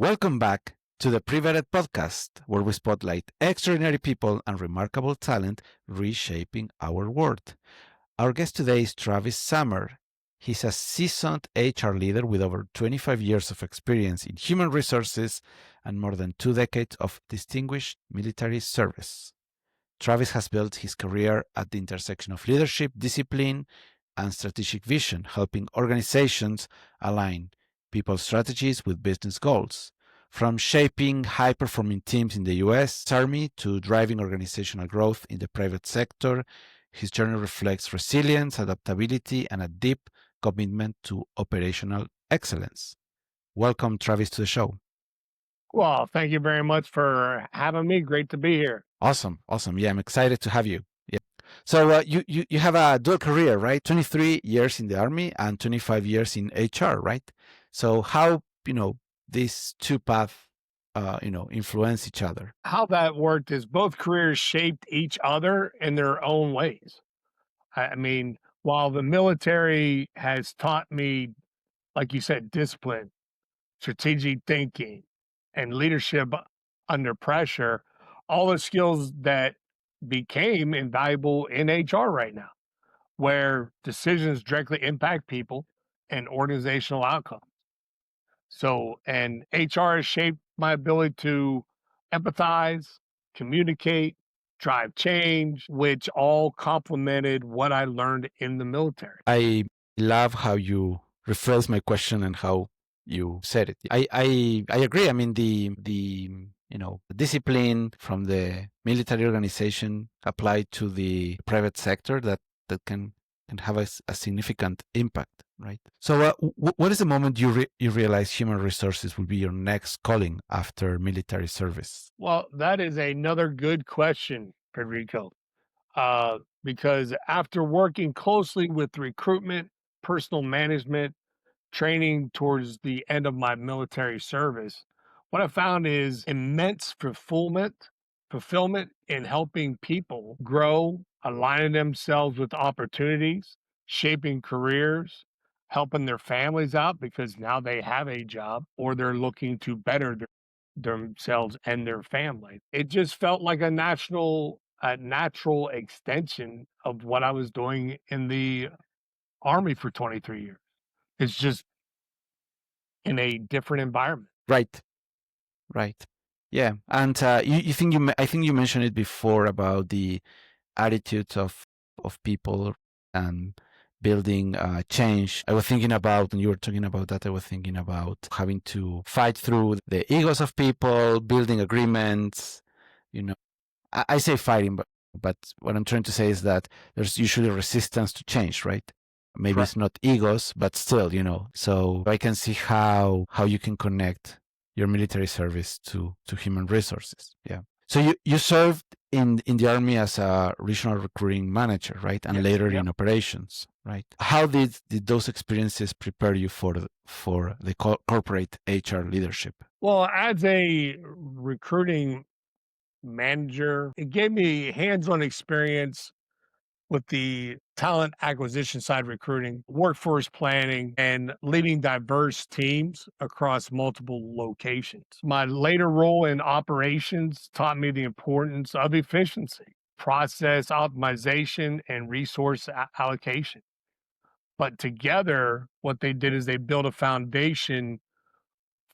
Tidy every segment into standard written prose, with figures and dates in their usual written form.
Welcome back to the PreVetted Podcast, where we spotlight extraordinary people and remarkable talent reshaping our world. Our guest today is Travis Summer. He's a seasoned HR leader with over 25 years of experience in human resources and more than 2 decades of distinguished military service. Travis has built his career at the intersection of leadership, discipline, and strategic vision, helping organizations align people's strategies with business goals. From shaping high-performing teams in the U.S. Army to driving organizational growth in the private sector, his journey reflects resilience, adaptability, and a deep commitment to operational excellence. Welcome, Travis, to the show. Well, thank you very much for having me. Great to be here. Awesome. Yeah, I'm excited to have you. Yeah. So you have a dual career, right? 23 years in the Army and 25 years in HR, right? So how, these two paths, influence each other? How that worked is both careers shaped each other in their own ways. I mean, while the military has taught me, like you said, discipline, strategic thinking, and leadership under pressure, all the skills that became invaluable in HR right now, where decisions directly impact people and organizational outcomes. So, and HR has shaped my ability to empathize, communicate, drive change, which all complemented what I learned in the military. I love how you rephrased my question and how you said it. I agree. I mean, the discipline from the military organization applied to the private sector that can have a significant impact, right? So, what is the moment you realize human resources will be your next calling after military service? Well, that is another good question, Federico. Because after working closely with recruitment, personal management, training towards the end of my military service, what I found is immense fulfillment in helping people grow, aligning themselves with opportunities, shaping careers, helping their families out because now they have a job or they're looking to better themselves and their family. It just felt like a natural extension of what I was doing in the Army for 23 years. It's just in a different environment. Right. Yeah, and you think I think you mentioned it before about the attitudes of people and building change. I was thinking about when you were talking about that. I was thinking about having to fight through the egos of people, building agreements. I say fighting, but what I'm trying to say is that there's usually resistance to change, right? Maybe Correct. it's not egos, but still, So I can see how you can connect your military service to human resources. Yeah. So you served in the Army as a regional recruiting manager, right? And Yes, later yep. in operations, right? How did those experiences prepare you for the corporate HR leadership? Well, as a recruiting manager, it gave me hands-on experience with the talent acquisition side recruiting, workforce planning, and leading diverse teams across multiple locations. My later role in operations taught me the importance of efficiency, process optimization, and resource allocation. But together, what they did is they built a foundation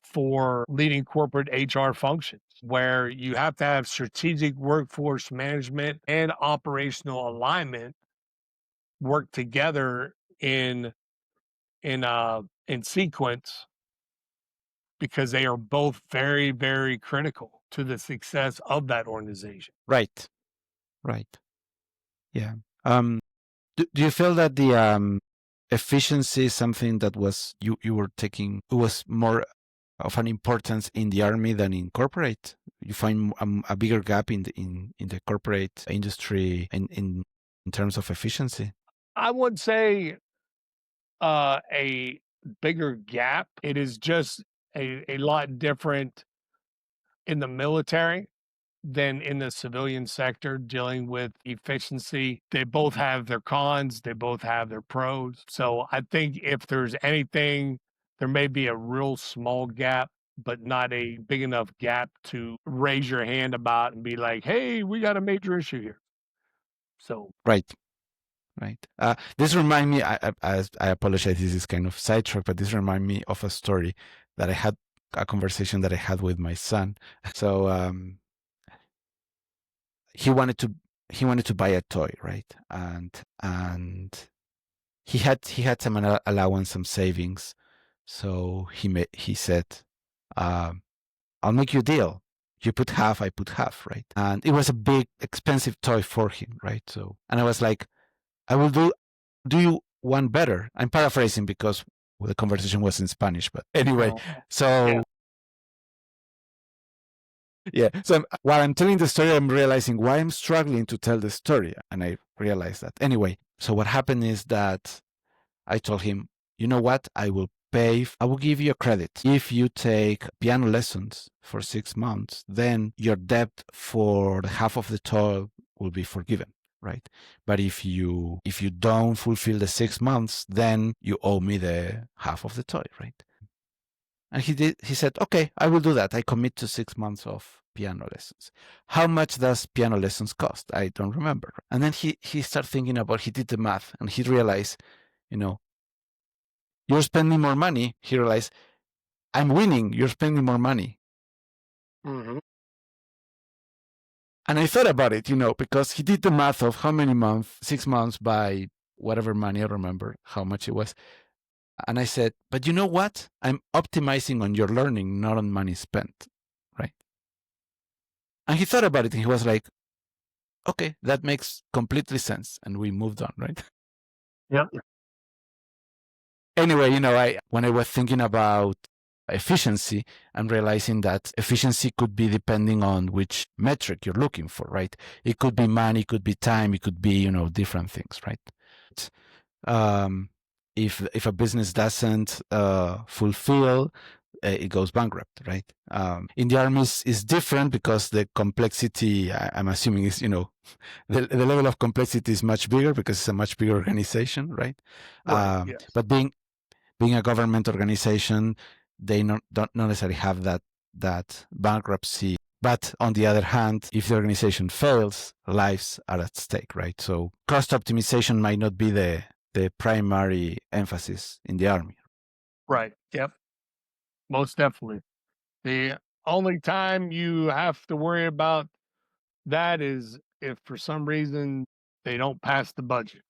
for leading corporate HR functions where you have to have strategic workforce management and operational alignment work together in sequence because they are both very, very critical to the success of that organization. Right. Yeah. Do you feel that the efficiency is something that was you were taking? It was more of an importance in the Army than in corporate. You find a bigger gap in the corporate industry in terms of efficiency. I would say a bigger gap. It is just a lot different in the military than in the civilian sector dealing with efficiency. They both have their cons, they both have their pros. So I think if there's anything, there may be a real small gap but not a big enough gap to raise your hand about and be like, hey, we got a major issue here. So, Right. Right. This remind me. I apologize. This is kind of sidetrack, but this remind me of a story that I had, a conversation that I had with my son. So he wanted to buy a toy, right? And he had some allowance, some savings. So he said, "I'll make you a deal. You put half, I put half, right?" And it was a big, expensive toy for him, right? So, and I was like, "I will do you one better." I'm paraphrasing because the conversation was in Spanish, but anyway, so yeah. So while I'm telling the story, I'm realizing why I'm struggling to tell the story, and I realized that anyway. So what happened is that I told him, you know what? I will give you a credit. If you take piano lessons for 6 months, then your debt for the half of the toy will be forgiven, right? But if you don't fulfill the 6 months, then you owe me the half of the toy, right? And he said, okay, I will do that. I commit to 6 months of piano lessons. How much does piano lessons cost? I don't remember. And then he started thinking about, he did the math and he realized, you're spending more money. He realized, I'm winning. You're spending more money. mm-hmm. And I thought about it, because he did the math of how many months, 6 months by whatever money, I remember how much it was. And I said, but you know what? I'm optimizing on your learning, not on money spent, right? And he thought about it and he was like, okay, that makes completely sense. And we moved on, right? Yep. Anyway, when I was thinking about efficiency, I'm realizing that efficiency could be depending on which metric you're looking for, right? It could be money, it could be time, it could be, different things, right? If a business doesn't fulfill, it goes bankrupt, right? In the army is different because the complexity, I'm assuming, is, the level of complexity is much bigger because it's a much bigger organization, right? Right. Yes. But being a government organization, they don't necessarily have that bankruptcy. But on the other hand, if the organization fails, lives are at stake, right? So cost optimization might not be the primary emphasis in the army. Right. Yep. Most definitely. The only time you have to worry about that is if for some reason they don't pass the budget.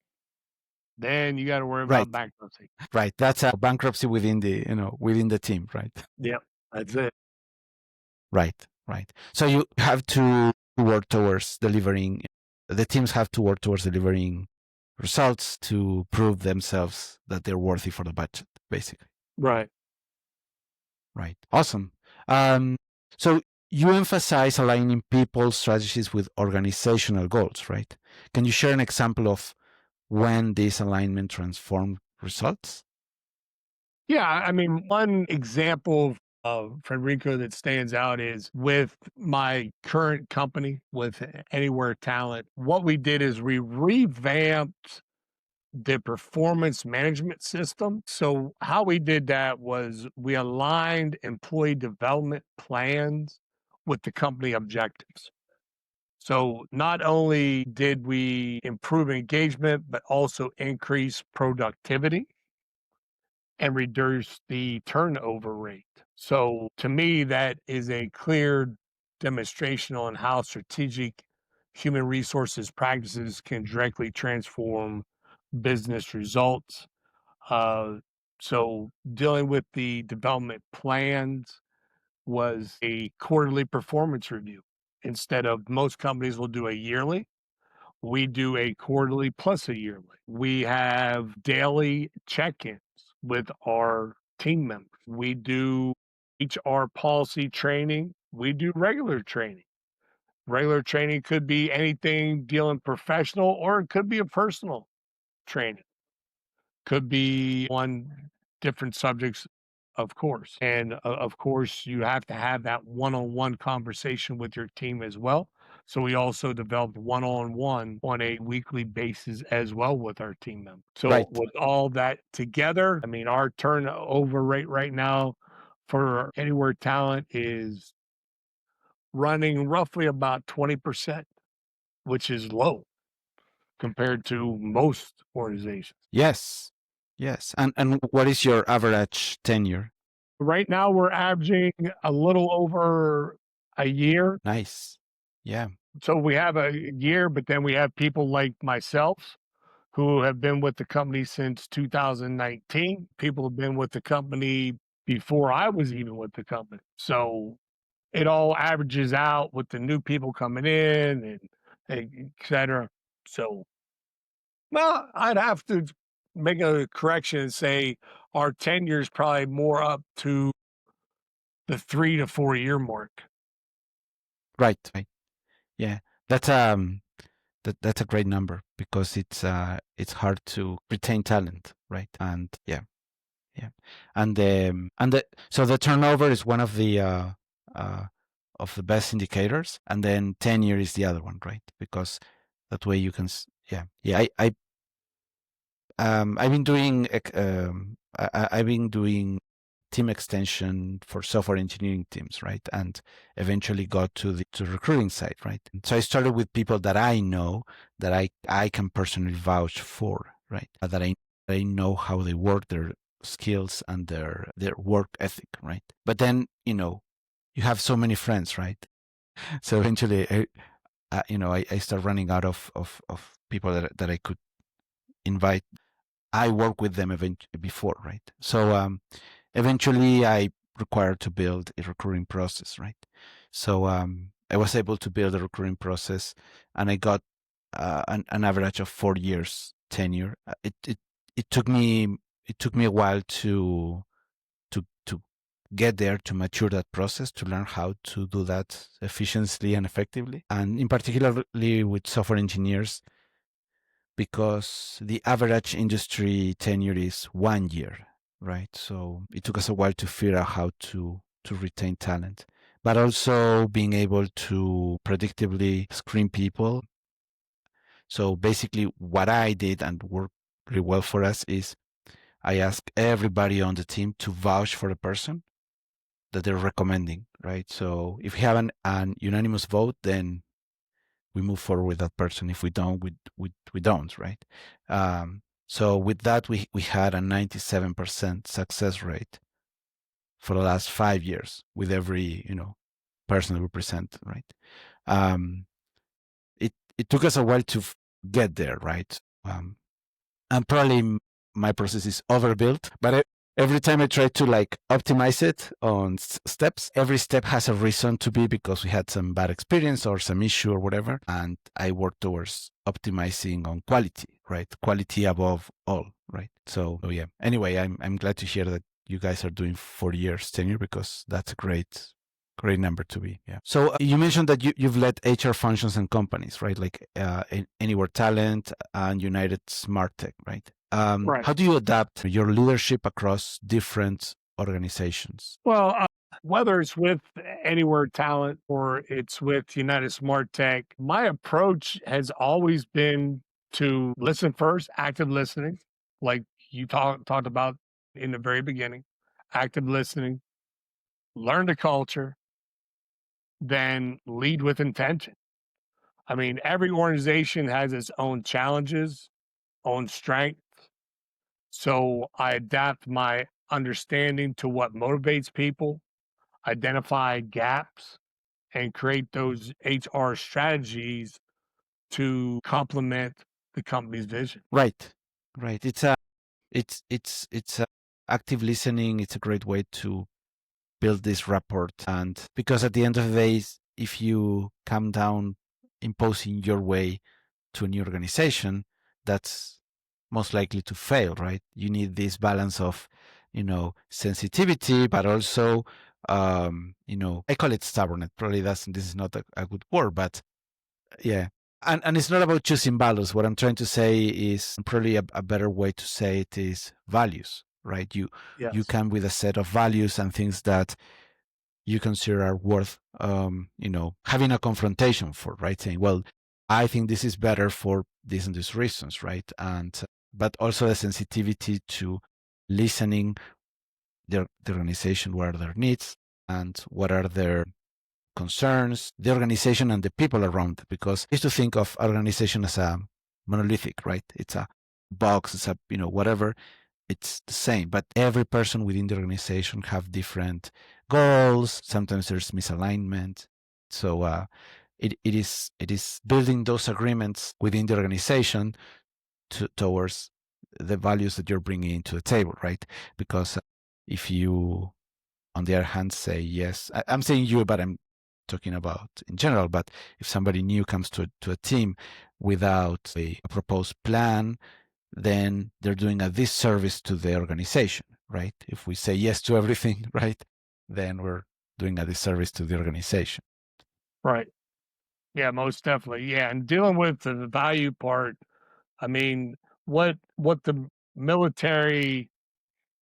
Then you got to worry Right. about bankruptcy. Right. That's a bankruptcy within the team, right? Yep. That's it. Right. Right. So you have to work towards delivering. The teams have to work towards delivering results to prove themselves that they're worthy for the budget, basically. Right. Right. Awesome. So you emphasize aligning people's strategies with organizational goals, right? Can you share an example of when this alignment transformed results? Yeah. I mean, one example of Frederico that stands out is with my current company, with Anywhere Talent. What we did is we revamped the performance management system. So, how we did that was we aligned employee development plans with the company objectives. So, not only did we improve engagement, but also increase productivity and reduce the turnover rate. So, to me, that is a clear demonstration on how strategic human resources practices can directly transform business results. Uh, so dealing with the development plans was a quarterly performance review. Instead of most companies will do a yearly, we do a quarterly plus a yearly. We have daily check-ins with our team members. We do HR policy training. We do regular training. Regular training could be anything dealing professional or it could be a personal training. Could be on different subjects, of course. And of course, you have to have that one-on-one conversation with your team as well. So we also developed one-on-one on a weekly basis as well with our team members. So Right. with all that together, I mean, our turnover rate right now for Anywhere Talent is running roughly about 20%, which is low compared to most organizations. Yes. Yes. And what is your average tenure? Right now, we're averaging a little over a year. Nice. Yeah. So we have a year, but then we have people like myself who have been with the company since 2019. People have been with the company before I was even with the company. So it all averages out with the new people coming in and et cetera. So, well, I'd have to make a correction and say our tenure is probably more up to the 3 to 4 year mark. Right. Right. Yeah. That's that's a great number because it's hard to retain talent, right? And yeah. Yeah. So the turnover is one uh of the best indicators, and then tenure is the other one, right? Because that way you can yeah. Yeah, I've been doing I've been doing team extension for software engineering teams, right? And eventually got to the recruiting side, right? And so I started with people that I know that I can personally vouch for, right? That I know how they work, their skills and their work ethic, right? But then you have so many friends, right? So eventually, I start running out of people that I could invite. I work with them before, right? So eventually I required to build a recruiting process, right? So I was able to build a recruiting process, and I got an average of 4 years tenure. It took me a while to get there, to mature that process, to learn how to do that efficiently and effectively, and in particularly with software engineers, because the average industry tenure is 1 year, right? So it took us a while to figure out how to retain talent, but also being able to predictably screen people. So basically, what I did and worked really well for us is I asked everybody on the team to vouch for the person that they're recommending, right? So if we have an unanimous vote, then we move forward with that person. If we don't, we don't, right? So with that, we had a 97% success rate for the last 5 years with every person that we present, right? Um, it took us a while to get there, right? And probably my process is overbuilt, but every time I try to like optimize it on steps, every step has a reason to be because we had some bad experience or some issue or whatever. And I work towards optimizing on quality, right? Quality above all, right? So yeah. Anyway, I'm glad to hear that you guys are doing 4 years tenure because that's a great number to be. Yeah. So you mentioned that you've led HR functions and companies, right? Like Anywhere Talent and United Smart Tech, right? Right. How do you adapt your leadership across different organizations? Well, whether it's with Anywhere Talent or it's with United Smart Tech, my approach has always been to listen first, active listening, like you talked about in the very beginning, active listening, learn the culture, then lead with intention. I mean, every organization has its own challenges, own strengths. So I adapt my understanding to what motivates people, identify gaps, and create those HR strategies to complement the company's vision. Right, right. It's active listening. It's a great way to build this rapport, and because at the end of the day, if you come down imposing your way to a new organization, that's most likely to fail, right? You need this balance of, sensitivity, but also, I call it stubbornness. Probably this is not a good word, but yeah. And it's not about choosing values. What I'm trying to say is probably a better way to say it is values, right? You Yes. come with a set of values and things that you consider are worth, having a confrontation for, right? Saying, well, I think this is better for these and these reasons, right? And but also the sensitivity to listening the organization, what are their needs and what are their concerns, the organization and the people around. Because I used to think of organization as a monolithic, right? It's a box, it's a, whatever. It's the same, but every person within the organization have different goals. Sometimes there's misalignment. So it is building those agreements within the organization towards the values that you're bringing into the table, right? Because if you, on the other hand, say yes, I'm saying you, but I'm talking about in general. But if somebody new comes to a team without a proposed plan, then they're doing a disservice to the organization, right? If we say yes to everything, right, then we're doing a disservice to the organization. Right. Yeah, most definitely. Yeah, and dealing with the value part, I mean, what the military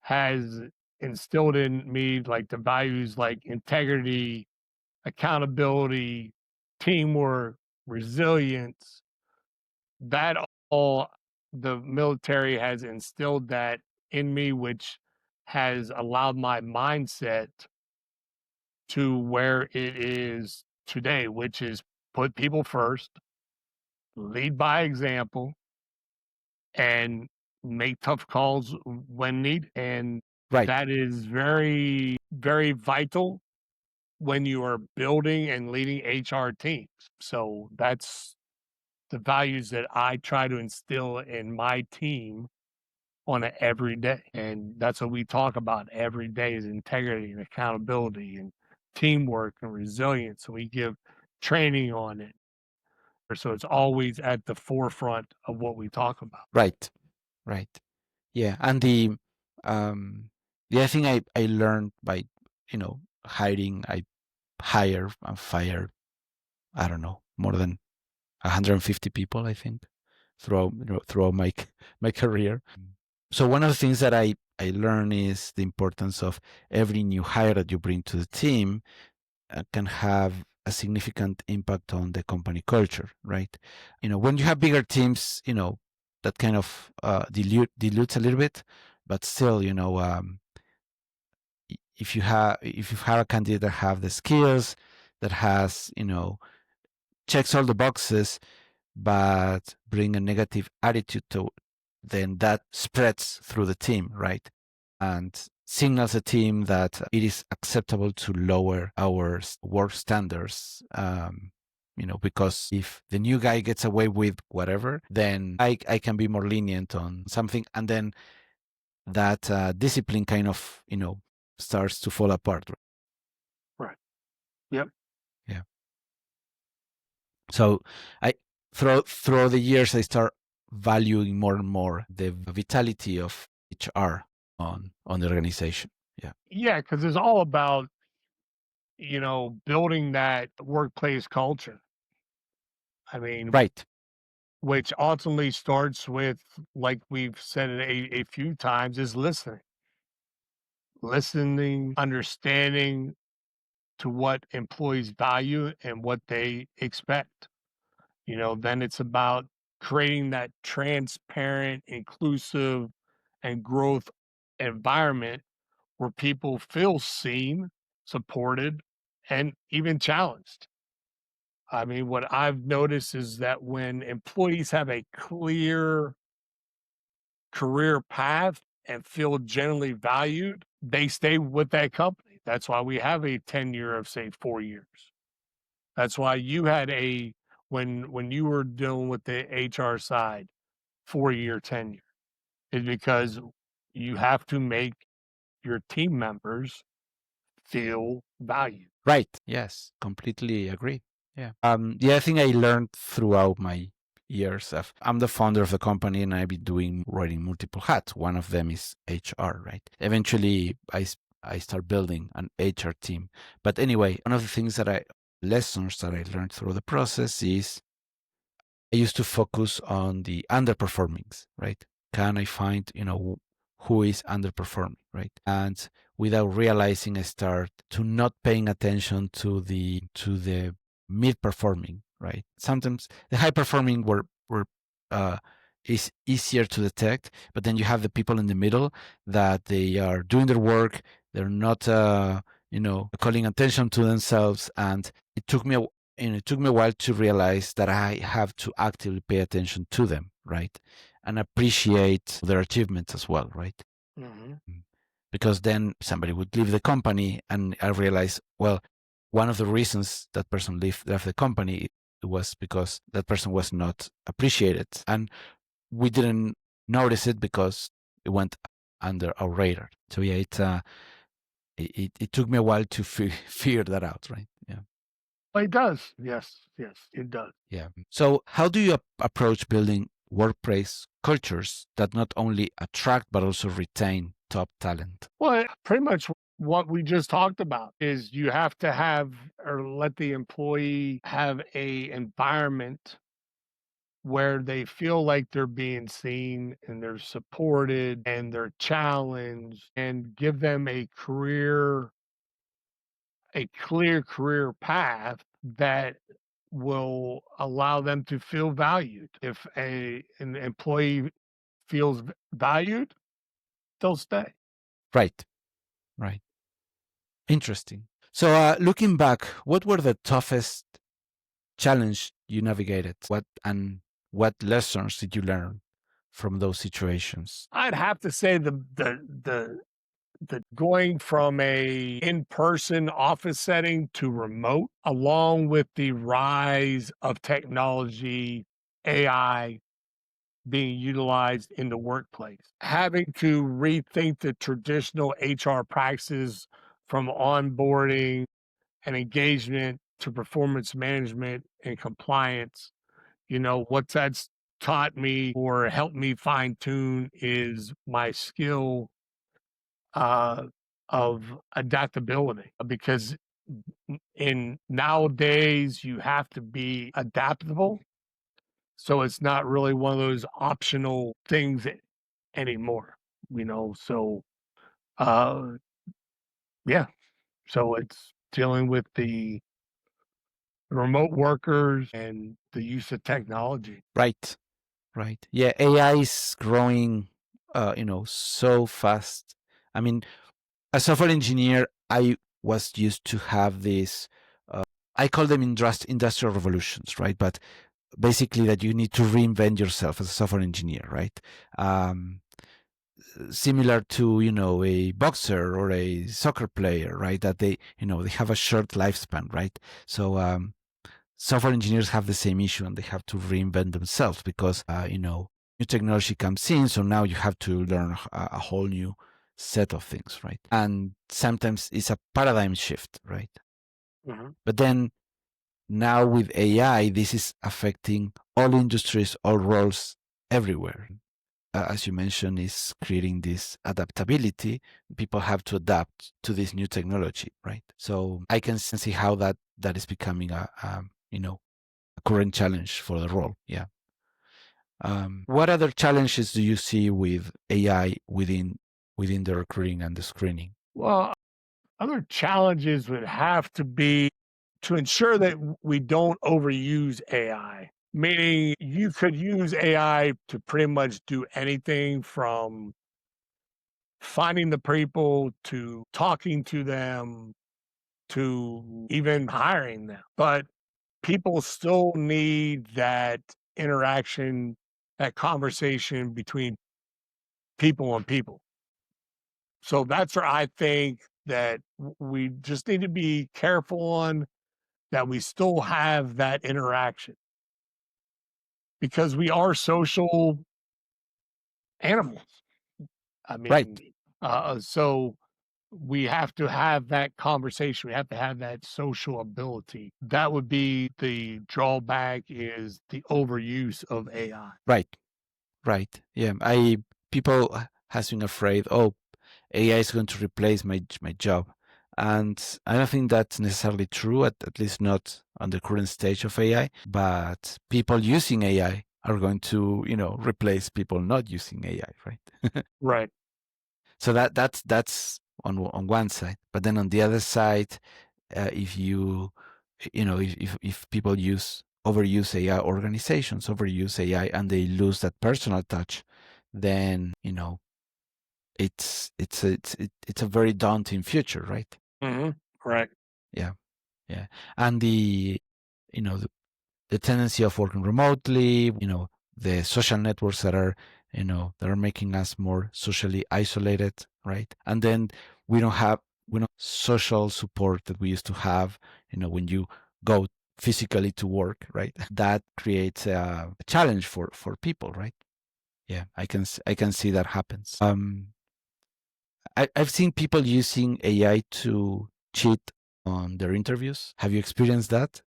has instilled in me, like the values like integrity, accountability, teamwork, resilience, that all the military has instilled that in me, which has allowed my mindset to where it is today, which is put people first, lead by example, and make tough calls when needed. And Right. that is very, very vital when you are building and leading HR teams. So that's the values that I try to instill in my team on an every day. And that's what we talk about every day is integrity and accountability and teamwork and resilience. So we give training on it. So it's always at the forefront of what we talk about. Right. Right. Yeah. And the other thing I learned by, hiring, I hire and fire, I don't know, more than 150 people, I think, throughout my career. So one of the things that I learned is the importance of every new hire that you bring to the team can have a significant impact on the company culture, right? When you have bigger teams, that kind of dilutes a little bit, but still, if you have a candidate that have the skills, that has, checks all the boxes, but bring a negative attitude to, then that spreads through the team, right? And signals the team that it is acceptable to lower our work standards. Because if the new guy gets away with whatever, then I can be more lenient on something, and then that discipline kind of starts to fall apart. Right. Yep. Yeah. So I through the years I start valuing more and more the vitality of HR on the organization. Yeah. Yeah, because it's all about, building that workplace culture. I mean, Right. which ultimately starts with, like we've said it a few times, is listening. Listening, understanding to what employees value and what they expect. Then it's about creating that transparent, inclusive, and growth environment where people feel seen, supported, and even challenged. I mean, what I've noticed is that when employees have a clear career path and feel generally valued, they stay with that company. That's why we have a tenure of, say, 4 years. That's why you had when you were dealing with the HR side, 4-year tenure, is because you have to make your team members feel valued. Right. Yes. Completely agree. Yeah. The other thing I learned throughout my years of I'm the founder of the company and I've been wearing multiple hats. One of them is HR, right? Eventually I start building an HR team. But anyway, one of the lessons that I learned through the process is I used to focus on the underperformings, right? Can I find, who is underperforming, right? And without realizing, I start to not paying attention to the mid performing, right? Sometimes the high performing were is easier to detect, but then you have the people in the middle that they are doing their work, they're not calling attention to themselves, and it took me a while to realize that I have to actively pay attention to them, right, and appreciate their achievements as well, right. Mm-hmm. Because then somebody would leave the company, and I realized, well, one of the reasons that person left the company was because that person was not appreciated, and we didn't notice it because it went under our radar. So yeah, it took me a while to figure that out, right? Yeah. Well, it does. Yes, it does. Yeah. So how do you approach building workplace cultures that not only attract but also retain top talent? Well, pretty much what we just talked about is you have to have or let the employee have a environment where they feel like they're being seen and they're supported and they're challenged, and give them a clear career path that will allow them to feel valued. If an employee feels valued, they'll stay. Right. Right. Interesting. So looking back, what were the toughest challenge you navigated? What lessons did you learn from those situations? I'd have to say the going from a in-person office setting to remote, along with the rise of technology, AI being utilized in the workplace, having to rethink the traditional HR practices from onboarding and engagement to performance management and compliance. What that's taught me or helped me fine tune is my skill uh, of adaptability, because in nowadays you have to be adaptable. So it's not really one of those optional things anymore, So, uh, yeah. So it's dealing with the remote workers and the use of technology. Right. Right. Yeah, AI is growing, so fast. I mean, as a software engineer, I was used to have this. I call them industrial revolutions, right? But basically, that you need to reinvent yourself as a software engineer, right? Um, Similar to a boxer or a soccer player, right? That they have a short lifespan, right? So software engineers have the same issue, and they have to reinvent themselves because new technology comes in, so now you have to learn a whole new set of things, right? And sometimes it's a paradigm shift, right? Mhm. But then now with AI, this is affecting all industries, all roles, everywhere. As you mentioned, is creating this adaptability. People have to adapt to this new technology, right? So I can see how that is becoming a current challenge for the role. Yeah. What other challenges do you see with AI within the recruiting and the screening? Well, other challenges would have to be to ensure that we don't overuse AI, meaning you could use AI to pretty much do anything from finding the people to talking to them to even hiring them. But people still need that interaction, that conversation between people and people. So that's where I think that we just need to be careful on that we still have that interaction, because we are social animals. I mean, Right, so we have to have that conversation. We have to have that social ability. That would be the drawback, is the overuse of AI. right, right. Yeah, I people has been afraid. Oh, AI is going to replace my job, and I don't think that's necessarily true. At least not on the current stage of AI. But people using AI are going to replace people not using AI, right? Right. So that's on one side, but then on the other side, if you if people use overuse AI, organizations overuse AI, and they lose that personal touch, then it's a very daunting future, right? Right. Yeah, yeah, and the tendency of working remotely, the social networks that are making us more socially isolated, right? And then we don't have social support that we used to have, when you go physically to work, right? That creates a challenge for people, right? Yeah, I can see that happens. I've seen people using AI to cheat on their interviews. Have you experienced that?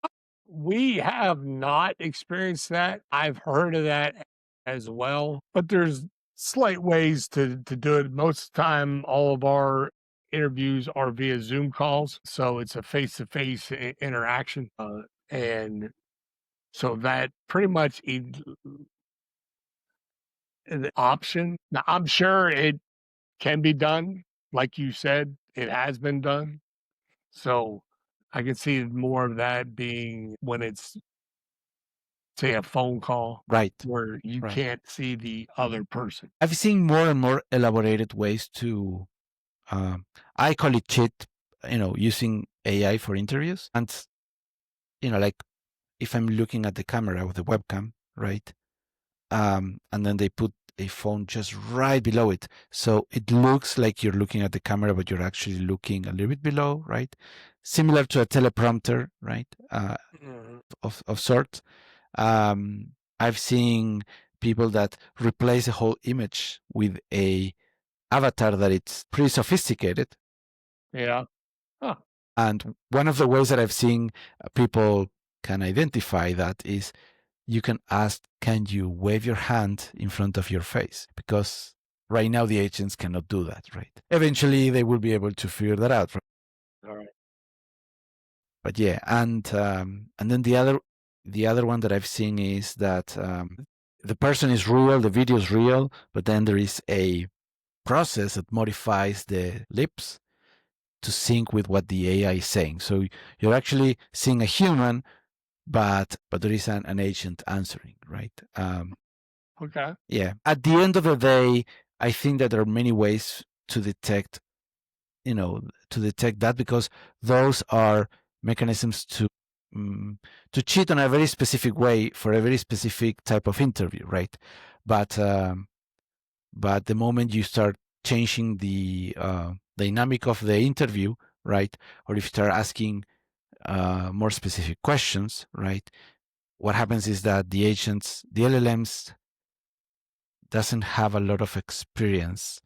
We have not experienced that. I've heard of that as well, but there's slight ways to do it. Most of the time, all of our interviews are via Zoom calls, so it's a face-to-face interaction, and so that pretty much the option. Now, I'm sure it can be done, like you said, it has been done. So I can see more of that being when it's, say, a phone call Right. where you Right. can't see the other person. I've seen more and more elaborated ways to, I call it cheat, using AI for interviews. And, like if I'm looking at the camera with the webcam, right? And then they put a phone just right below it. So it looks like you're looking at the camera, but you're actually looking a little bit below, right? Similar to a teleprompter, right? Of sorts. I've seen people that replace a whole image with a avatar that it's pretty sophisticated. Yeah. Huh. And one of the ways that I've seen people can identify that is you can ask, can you wave your hand in front of your face? Because right now the agents cannot do that, right? Eventually they will be able to figure that out. Right? All right. But yeah, and then the other one that I've seen is that the person is real, the video is real, but then there is a process that modifies the lips to sync with what the AI is saying. So you're actually seeing a human, but there is an agent answering, right? Okay. Yeah. At the end of the day, I think that there are many ways to detect, that, because those are mechanisms to cheat on a very specific way for a very specific type of interview, right? But the moment you start changing the dynamic of the interview, right, or if you start asking more specific questions, right, what happens is that the LLMs, doesn't have a lot of experience.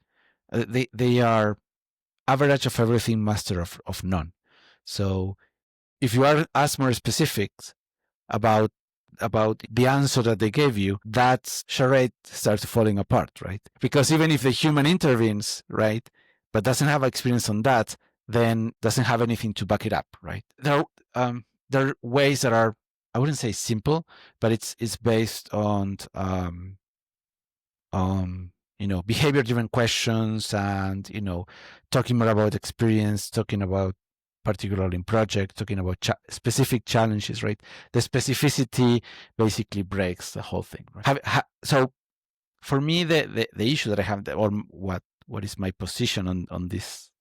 They are average of everything, master of none. So if you are asked more specifics about the answer that they gave you, that charade starts falling apart, right? Because even if the human intervenes, right, but doesn't have experience on that, then doesn't have anything to back it up, right? There are ways that are, I wouldn't say simple, but it's based on behavior-driven questions, and talking more about experience, talking about particularly in project, talking about specific challenges, right? The specificity basically breaks the whole thing, right? So for me, the issue that I have, or what is my position on this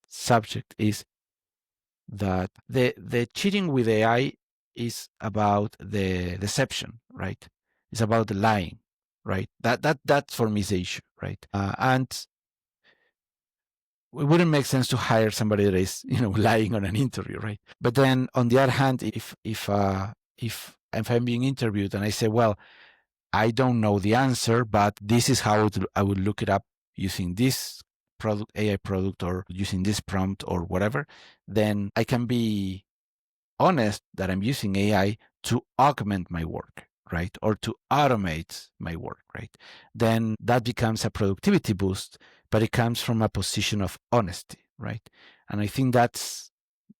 subject, is that the cheating with AI is about the deception, right? It's about the lying, right? That for me is the issue, right? And it wouldn't make sense to hire somebody that is lying on an interview, right? But then on the other hand, if I'm being interviewed and I say, well, I don't know the answer, but this is how I would look it up using this AI product, or using this prompt, or whatever, then I can be honest that I'm using AI to augment my work, right? Or to automate my work, right? Then that becomes a productivity boost, but it comes from a position of honesty, right? And I think that's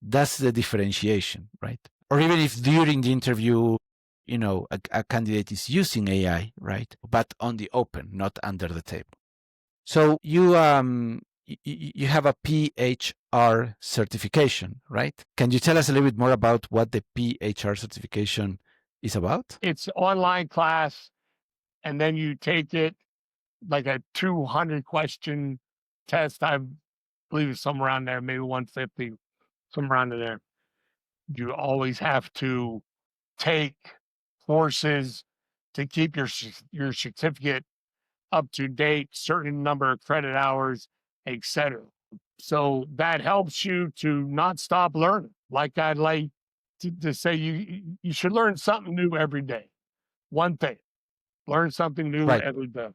the differentiation, right? Or even if during the interview, a candidate is using AI, right? But on the open, not under the table. So you have a PHR certification, right? Can you tell us a little bit more about what the PHR certification is about? It's online class, and then you take it like a 200 question test. I believe it's somewhere around there, maybe 150, somewhere around there. You always have to take courses to keep your certificate up to date, certain number of credit hours, etc. So that helps you to not stop learning. Like I'd like to say, you should learn something new every day. One thing, learn something new Right. every day.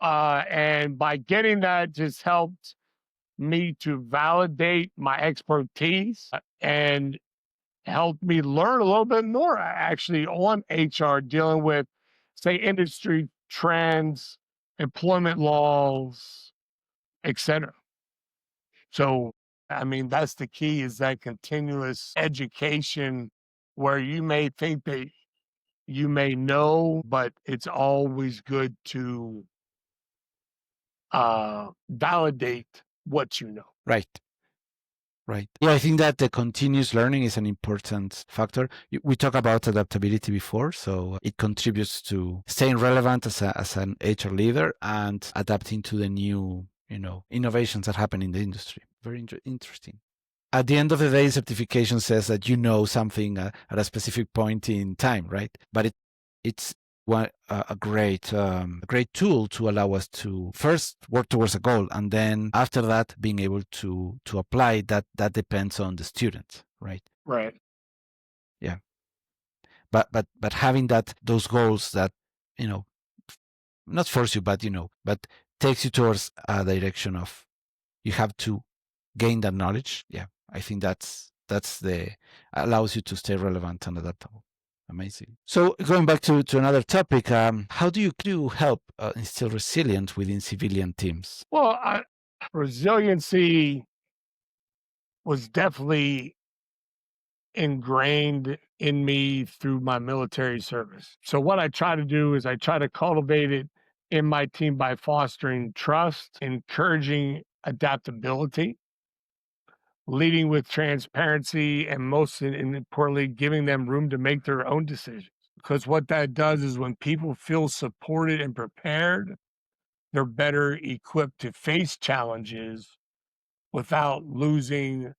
And by getting that just helped me to validate my expertise and helped me learn a little bit more actually on HR, dealing with, say, industry trends, employment laws, etc. So, I mean, that's the key, is that continuous education where you may think that you may know, but it's always good to validate what you know. Right. Right. Yeah, I think that the continuous learning is an important factor. We talked about adaptability before, so it contributes to staying relevant as an HR leader and adapting to the new, innovations that happen in the industry. Very interesting. At the end of the day, certification says that you know something at a specific point in time, right? But it's a great tool to allow us to first work towards a goal, and then after that, being able to apply that. That depends on the student, right? Right. Yeah. But having those goals that not force you, but takes you towards a direction of you have to gain that knowledge. Yeah, I think that's allows you to stay relevant and adaptable. Amazing. So going back to another topic, how do you help instill resilience within civilian teams? Well, resiliency was definitely ingrained in me through my military service. So what I try to do is I try to cultivate it in my team by fostering trust, encouraging adaptability, leading with transparency, and most importantly, giving them room to make their own decisions. Because what that does is when people feel supported and prepared, they're better equipped to face challenges without losing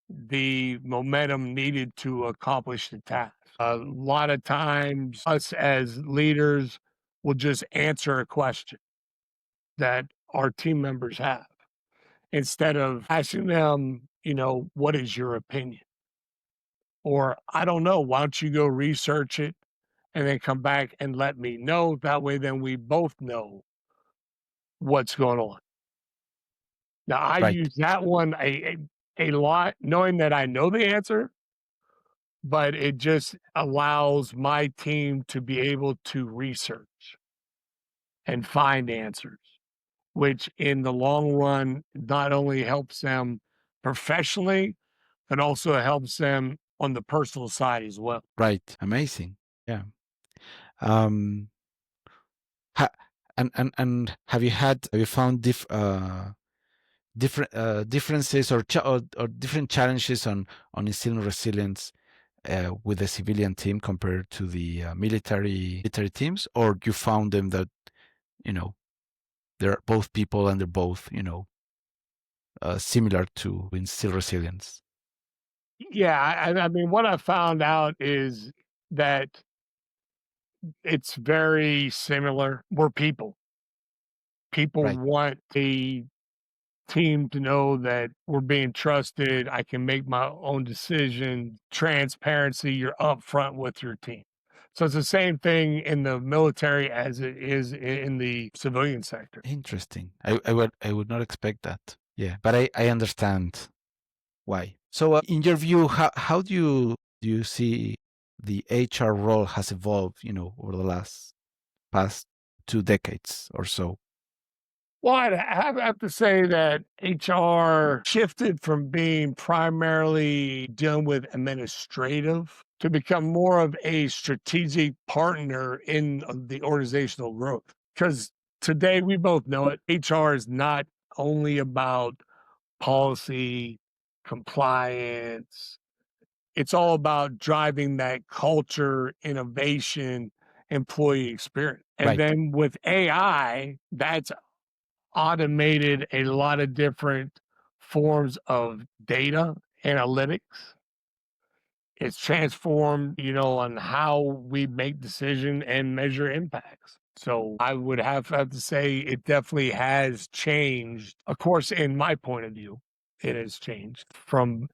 the momentum needed to accomplish the task. A lot of times, us as leaders will just answer a question that our team members have instead of asking them, what is your opinion? Or, I don't know, why don't you go research it and then come back and let me know? That way, then we both know what's going on. Now, I Right, use that one a lot, knowing that I know the answer, but it just allows my team to be able to research and find answers, which in the long run not only helps them professionally, but also helps them on the personal side as well. right, amazing. Yeah. Um, ha- and have you found different differences or different challenges on instilling resilience with the civilian team compared to the military teams, or you found them that you know they're both people and they're both similar to instill resilience? Yeah, I mean, what I found out is that it's very similar. We're people. People Right. want a team to know that we're being trusted. I can make my own decision. Transparency, you're upfront with your team. So it's the same thing in the military as it is in the civilian sector. Interesting. I would not expect that. Yeah, but I understand why. So, in your view, how do you see the HR role has evolved, over the past 2 decades or so? Well, I have to say that HR shifted from being primarily dealing with administrative to become more of a strategic partner in the organizational growth. Because today we both know it, HR is not only about policy, compliance, It's all about driving that culture, innovation, employee experience. And Right. then with AI, that's automated a lot of different forms of data analytics. It's transformed, on how we make decision and measure impacts. So I would have to say it definitely has changed. Of course, in my point of view, it has changed from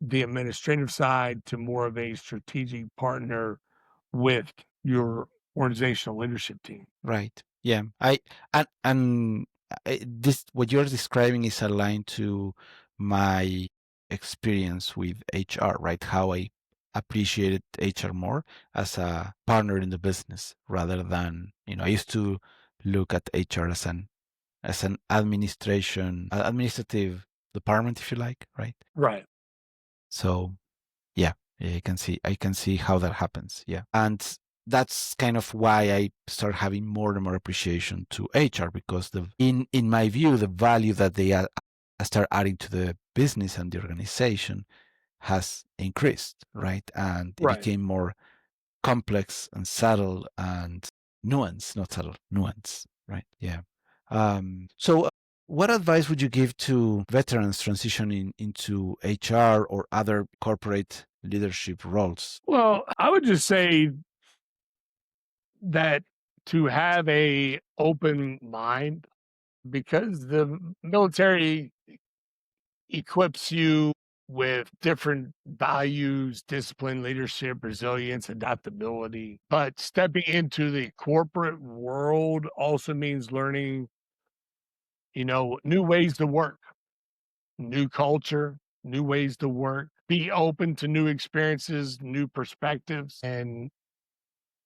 the administrative side to more of a strategic partner with your organizational leadership team. Right. Yeah. This what you're describing is aligned to my experience with HR, right? How I appreciated HR more as a partner in the business rather than, I used to look at HR as an administrative department, if you like, right? Right. So yeah, I can see how that happens. Yeah. And that's kind of why I start having more and more appreciation to HR, because in my view, the value that they start adding to the business and the organization has increased, right? And it Right. became more complex and subtle and nuance, not subtle, nuance, right? Yeah. So what advice would you give to veterans transitioning into HR or other corporate leadership roles? Well, I would just say that to have a open mind, because the military equips you with different values, discipline, leadership, resilience, adaptability. But stepping into the corporate world also means learning, new ways to work, new culture, new ways to work, be open to new experiences, new perspectives, and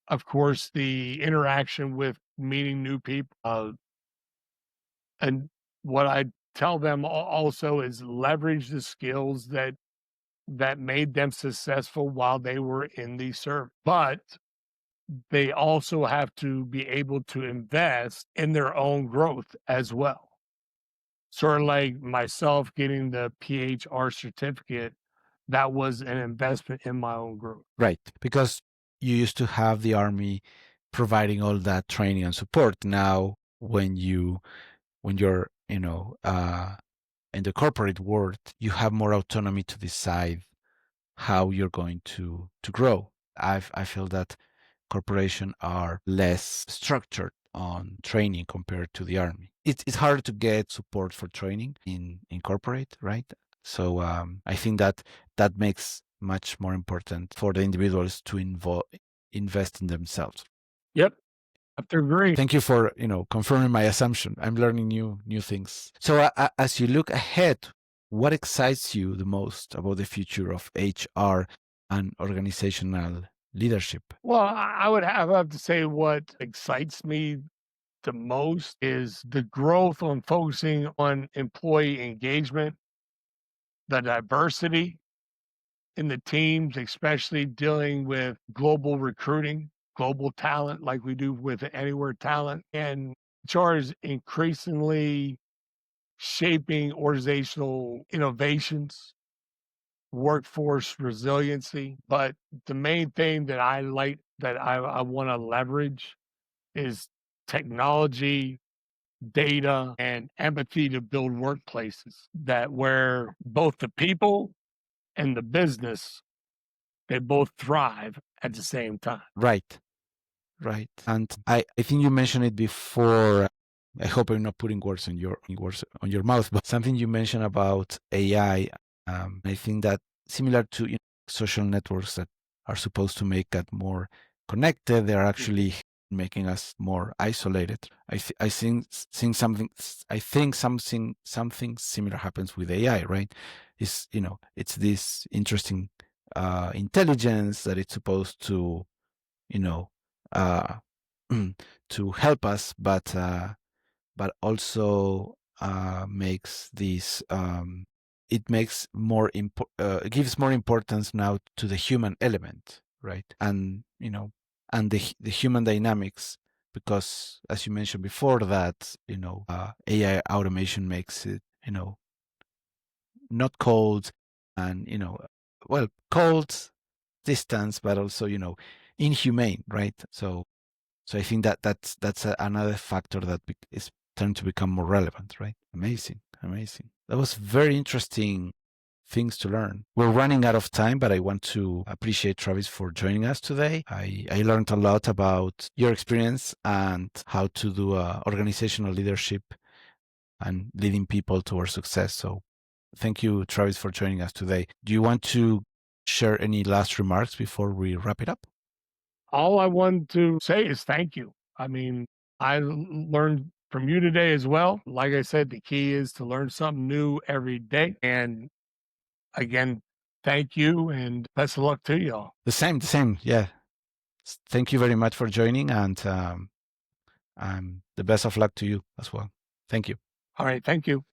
of course, the interaction with meeting new people. And what I tell them also is leverage the skills that made them successful while they were in the service. But they also have to be able to invest in their own growth as well. Sort of like myself getting the PHR certificate, that was an investment in my own growth. Right. Because you used to have the army providing all that training and support. Now, when you're, in the corporate world, you have more autonomy to decide how you're going to grow. I feel that corporations are less structured on training compared to the army. It's harder to get support for training in corporate, right? So I think that makes much more important for the individuals to invest in themselves. Yep, I have to agree. Thank you for confirming my assumption. I'm learning new things. So as you look ahead, what excites you the most about the future of HR and organizational leadership? Well, I would have to say what excites me the most is the growth on focusing on employee engagement, the diversity in the teams, especially dealing with global recruiting, global talent, like we do with Anywhere Talent. And HR is increasingly shaping organizational innovations, workforce resiliency. But the main thing that I like that I want to leverage is technology, data, and empathy to build workplaces that where both the people and the business, they both thrive at the same time. Right, right. And I think you mentioned it before. I hope I'm not putting words on your mouth, but something you mentioned about AI. I think that similar to social networks that are supposed to make us more connected, they're actually making us more isolated. I think something similar happens with AI, right? It's this interesting intelligence that it's supposed to uh, to help us, but also makes this it makes it gives more importance now to the human element, right? And and the human dynamics, because as you mentioned before, that AI automation makes it not cold and well, cold, distance, but also, inhumane, right? So I think that's another factor that is trying to become more relevant, right? Amazing, amazing. That was very interesting things to learn. We're running out of time, but I want to appreciate Travis for joining us today. I learned a lot about your experience and how to do organizational leadership and leading people towards success. So thank you, Travis, for joining us today. Do you want to share any last remarks before we wrap it up? All I want to say is thank you. I mean, learned from you today as well. Like I said, the key is to learn something new every day. And again, thank you and best of luck to you all. The same. Yeah. Thank you very much for joining, and the best of luck to you as well. Thank you. All right. Thank you.